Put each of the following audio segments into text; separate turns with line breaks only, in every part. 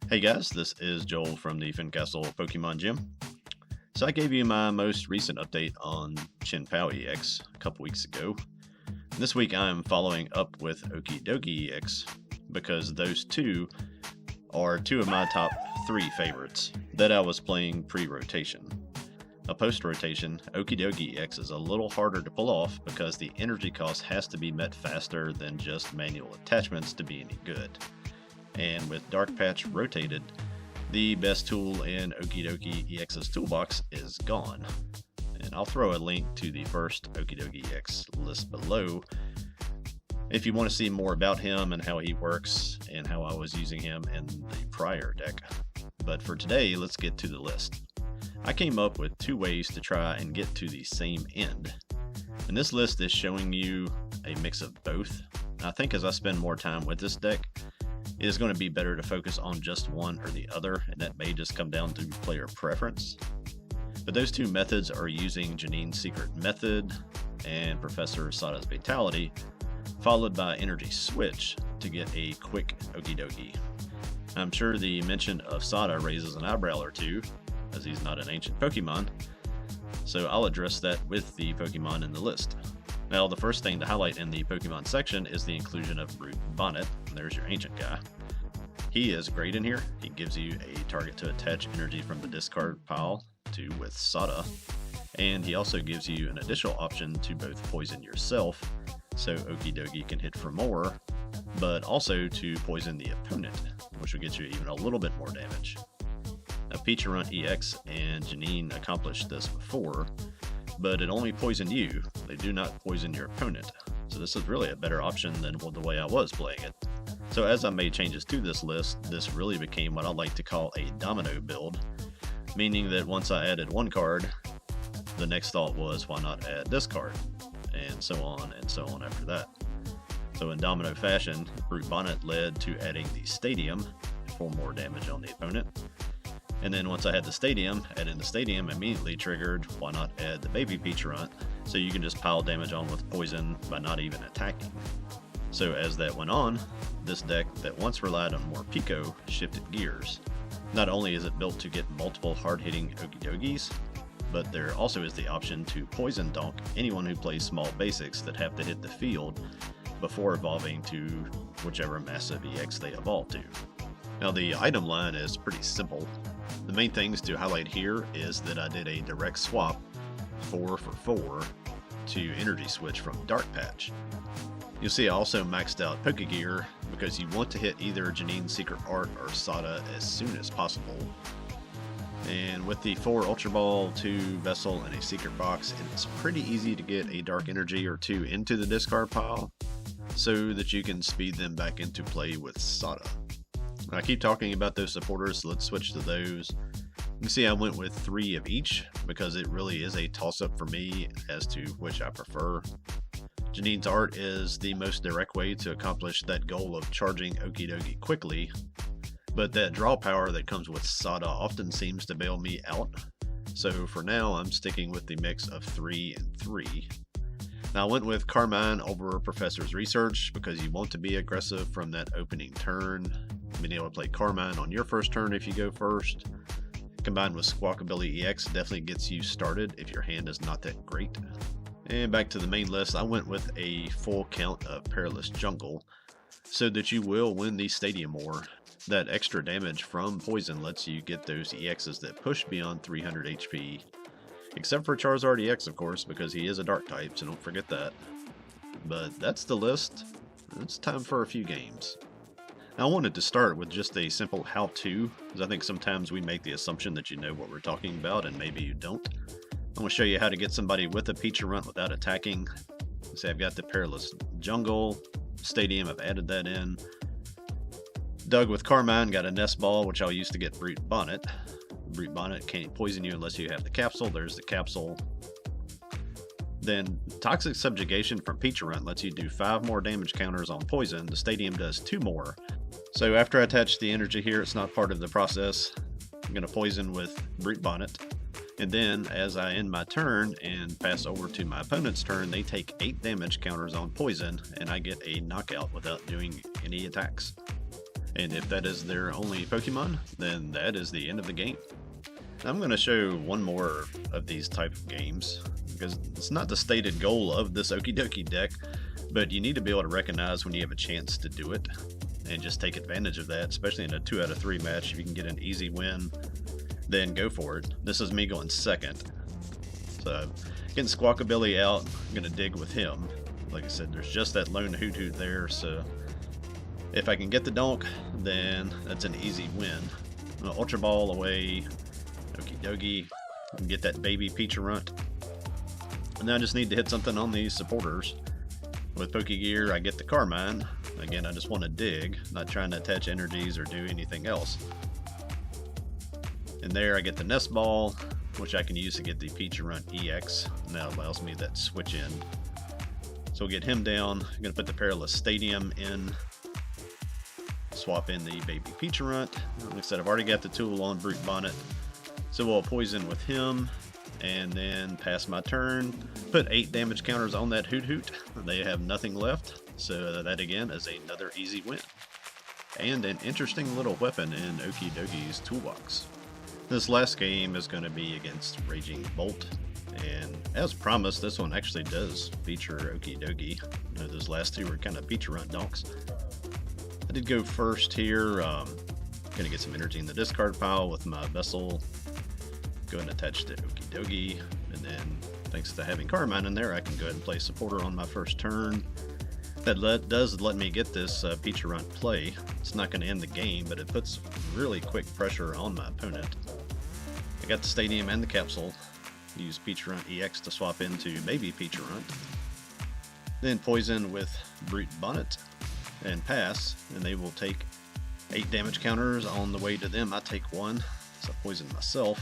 Hey guys, this is Joel from the Fincastle Pokemon Gym. So I gave you my most recent update on Chin-Pao EX a couple weeks ago. And this week I'm following up with Okidogi EX because those two are two of my top 3 favorites that I was playing pre-rotation. Now post-rotation, Okidogi EX is a little harder to pull off because the energy cost has to be met faster than just manual attachments to be any good. And with Dark Patch rotated, the best tool in Okidogi EX's toolbox is gone. And I'll throw a link to the first Okidogi EX list below if you want to see more about him and how he works and how I was using him in the prior deck. But for today, let's get to the list. I came up with 2 ways to try and get to the same end. And this list is showing you a mix of both. I think as I spend more time with this deck, it is going to be better to focus on just one or the other, and that may just come down to player preference. But those 2 methods are using Janine's Secret Method and Professor Sada's Fatality, followed by Energy Switch to get a quick Okidogi. I'm sure the mention of Sada raises an eyebrow or two, as he's not an ancient Pokemon, so I'll address that with the Pokemon in the list. Now, the first thing to highlight in the Pokemon section is the inclusion of Brute Bonnet, and there's your ancient guy. He is great in here. He gives you a target to attach energy from the discard pile to with Sada, and he also gives you an additional option to both poison yourself, so Okidogi can hit for more, but also to poison the opponent, which will get you even a little bit more damage. Now, Peacherunt EX and Janine accomplished this before, but it only poisoned you. They do not poison your opponent. So this is really a better option than the way I was playing it. So as I made changes to this list, this really became what I like to call a domino build, meaning that once I added one card, the next thought was, why not add this card? And so on after that. So in domino fashion, Brute Bonnet led to adding the Stadium for more damage on the opponent. And then once I had the Stadium, adding the Stadium immediately triggered, why not add the Baby Peacherunt, so you can just pile damage on with poison by not even attacking. So as that went on, this deck that once relied on more Pico shifted gears. Not only is it built to get multiple hard-hitting Okidogis, but there also is the option to poison donk anyone who plays small basics that have to hit the field before evolving to whichever massive EX they evolve to. Now the item line is pretty simple. The main things to highlight here is that I did a direct swap 4 for 4 to Energy Switch from Dark Patch. You'll see I also maxed out Pokegear because you want to hit either Janine's Secret Art or Sada as soon as possible. And with the 4 Ultra Ball, 2 Vessel, and a Secret Box, it's pretty easy to get a Dark Energy or 2 into the discard pile so that you can speed them back into play with Sada. I keep talking about those supporters, so let's switch to those. You can see I went with 3 of each because it really is a toss-up for me as to which I prefer. Janine's Art is the most direct way to accomplish that goal of charging Okidogi quickly, but that draw power that comes with Sada often seems to bail me out, so for now I'm sticking with the mix of 3 and 3. Now I went with Carmine over Professor's Research because you want to be aggressive from that opening turn. Being able to play Carmine on your first turn if you go first, combined with Squawkabilly EX, definitely gets you started if your hand is not that great. And back to the main list, I went with a full count of Perilous Jungle so that you will win the Stadium more. That extra damage from poison lets you get those EXs that push beyond 300 HP, except for Charizard EX of course, because he is a dark type, so don't forget that. But that's the list. It's time for a few games. Now, I wanted to start with just a simple how-to, because I think sometimes we make the assumption that you know what we're talking about, and maybe you don't. I'm going to show you how to get somebody with a Peacherunt without attacking. See, I've got the Perilous Jungle, Stadium, I've added that in. Dug with Carmine, got a Nest Ball, which I'll use to get Brute Bonnet. Brute Bonnet can't poison you unless you have the capsule. There's the capsule. Then Toxic Subjugation from Peacherunt lets you do 5 more damage counters on poison. The Stadium does 2 more. So after I attach the energy here, it's not part of the process. I'm going to poison with Brute Bonnet. And then as I end my turn and pass over to my opponent's turn, they take 8 damage counters on poison, and I get a knockout without doing any attacks. And if that is their only Pokemon, then that is the end of the game. I'm going to show one more of these type of games, because it's not the stated goal of this Okidogi deck, but you need to be able to recognize when you have a chance to do it, and just take advantage of that, especially in a 2 out of 3 match. If you can get an easy win, then go for it. This is me going second. So, getting Squawkabilly out, I'm going to dig with him. Like I said, there's just that lone Hoot there, so if I can get the donk, then that's an easy win. Ultra Ball away, Okidogi, and get that baby Peacherunt. And now I just need to hit something on these supporters. With Pokegear, I get the Carmine. Again, I just want to dig, not trying to attach energies or do anything else. And there I get the Nest Ball, which I can use to get the Peacherunt EX. And that allows me that switch in. So we'll get him down. I'm going to put the Perilous Stadium in. Swap in the baby Peacherunt. Like I said, I've already got the tool on Brute Bonnet. So we'll poison with him. And then pass my turn. Put 8 damage counters on that Hoot. They have nothing left. So that again is another easy win. And an interesting little weapon in Okidogi's toolbox. This last game is going to be against Raging Bolt. And as promised, this one actually does feature Okidogi. Those last 2 were kind of Peacherunt donks. I did go first here. Going to get some energy in the discard pile with my Vessel. Go ahead and attach to Okidogi, and then thanks to having Carmine in there, I can go ahead and play Supporter on my first turn. That does let me get this Peacherunt play. It's not going to end the game, but it puts really quick pressure on my opponent. I got the Stadium and the Capsule. Use Peacherunt EX to swap into baby Peacherunt. Then poison with Brute Bonnet and pass, and they will take 8 damage counters. On the way to them, I take 1, so I poison myself.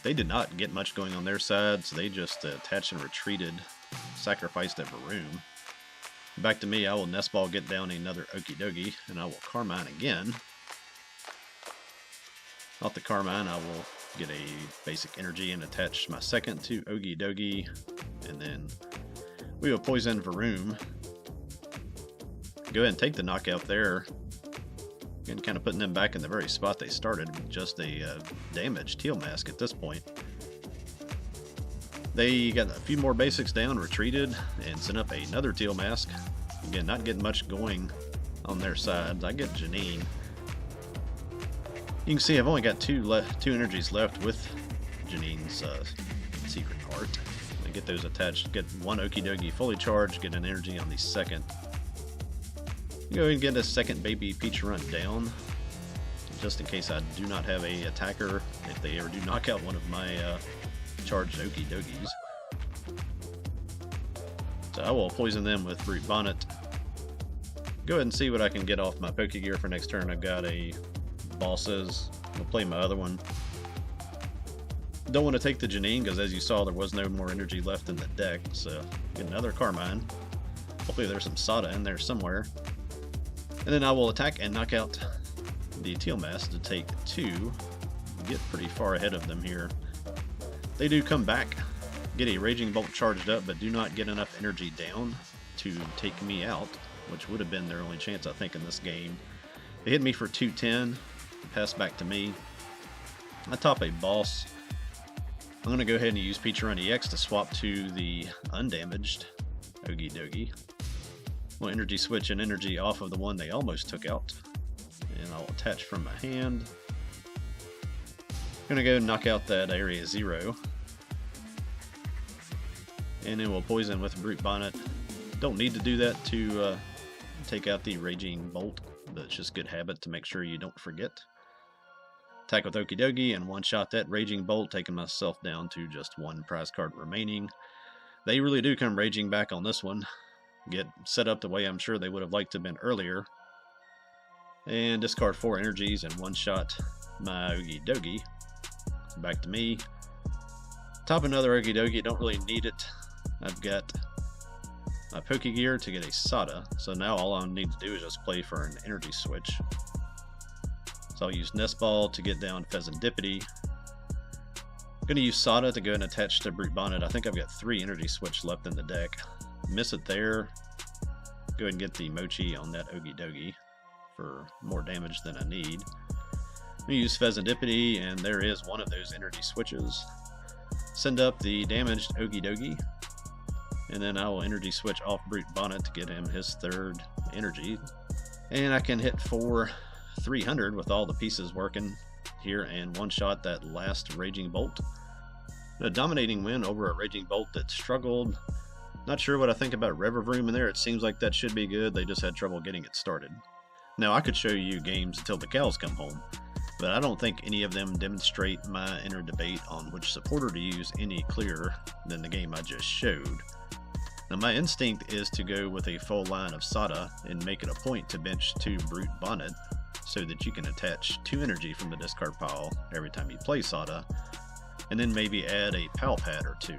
They did not get much going on their side, so they just attached and retreated, sacrificed a Varoom. Back to me, I will Nest Ball, get down another Okidogi, and I will Carmine again. Off the Carmine, I will get a basic energy and attach my second to Okidogi, and then we will poison Varoom. Go ahead and take the knockout there. Again, kind of putting them back in the very spot they started, with just a damaged Teal Mask at this point. They got a few more basics down, retreated, and sent up another Teal Mask. Again, not getting much going on their side. I get Janine. You can see I've only got 2 energies left with Janine's Secret Heart. I get those attached, get 1 Okidogi fully charged, get an energy on the second. Go ahead and get a second baby Peacherunt down, just in case I do not have a attacker, if they ever do knock out one of my charged Okidogis. So I will poison them with Brute Bonnet. Go ahead and see what I can get off my Pokegear for next turn. I've got a Bosses. I'll play my other one. Don't want to take the Janine, because as you saw, there was no more energy left in the deck, so get another Carmine. Hopefully there's some Sada in there somewhere. And then I will attack and knock out the Teal Mask to take 2. Get pretty far ahead of them here. They do come back, get a Raging Bolt charged up, but do not get enough energy down to take me out, which would have been their only chance, I think, in this game. They hit me for 210, pass back to me. I top a boss. I'm going to go ahead and use Peacherunt EX to swap to the undamaged Okidogi. We'll energy switch an energy off of the one they almost took out. And I'll attach from my hand. Gonna go knock out that Area 0. And then we'll poison with Brute Bonnet. Don't need to do that to take out the Raging Bolt, but it's just good habit to make sure you don't forget. Attack with Okidogi and one-shot that Raging Bolt, taking myself down to just 1 prize card remaining. They really do come raging back on this one. Get set up the way I'm sure they would have liked to have been earlier. And discard 4 energies and one-shot my Okidogi. Back to me. Top another Okidogi, don't really need it. I've got my Pokegear to get a Sada, so now all I need to do is just play for an energy switch. So I'll use Nest Ball to get down Pheasantipity. I'm going to use Sada to go and attach to Brute Bonnet. I think I've got 3 energy switch left in the deck. Miss it there. Go ahead and get the Mochi on that Okidogi for more damage than I need. We use Pheasantipity, and there is one of those energy switches. Send up the damaged Okidogi, and then I will energy switch off Brute Bonnet to get him his 3rd energy. And I can hit for 300 with all the pieces working here and one-shot that last Raging Bolt. A dominating win over a Raging Bolt that struggled. Not sure what I think about Revervroom in there. It seems like that should be good. They just had trouble getting it started. Now I could show you games until the cows come home, but I don't think any of them demonstrate my inner debate on which supporter to use any clearer than the game I just showed. Now my instinct is to go with a full line of Sada and make it a point to bench 2 Brute Bonnet so that you can attach 2 energy from the discard pile every time you play Sada, and then maybe add a Pal Pad or 2.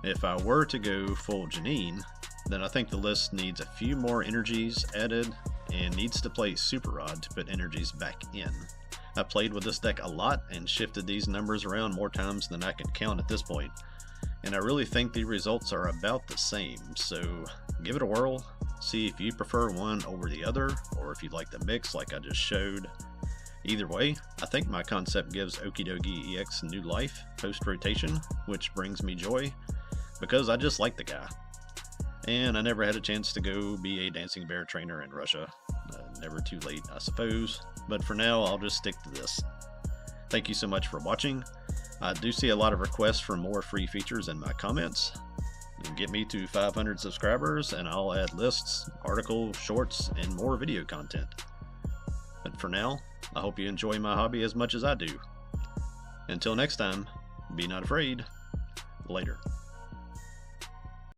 If I were to go full Janine, then I think the list needs a few more energies added and needs to play Super Rod to put energies back in. I played with this deck a lot and shifted these numbers around more times than I can count at this point, and I really think the results are about the same, so give it a whirl, see if you prefer one over the other, or if you like the mix like I just showed. Either way, I think my concept gives Okidogi EX new life post-rotation, which brings me joy, because I just like the guy. And I never had a chance to go be a Dancing Bear trainer in Russia. Never too late, I suppose, but for now I'll just stick to this. Thank you so much for watching. I do see a lot of requests for more free features in my comments. Get me to 500 subscribers and I'll add lists, articles, shorts, and more video content. But for now, I hope you enjoy my hobby as much as I do. Until next time, be not afraid. Later.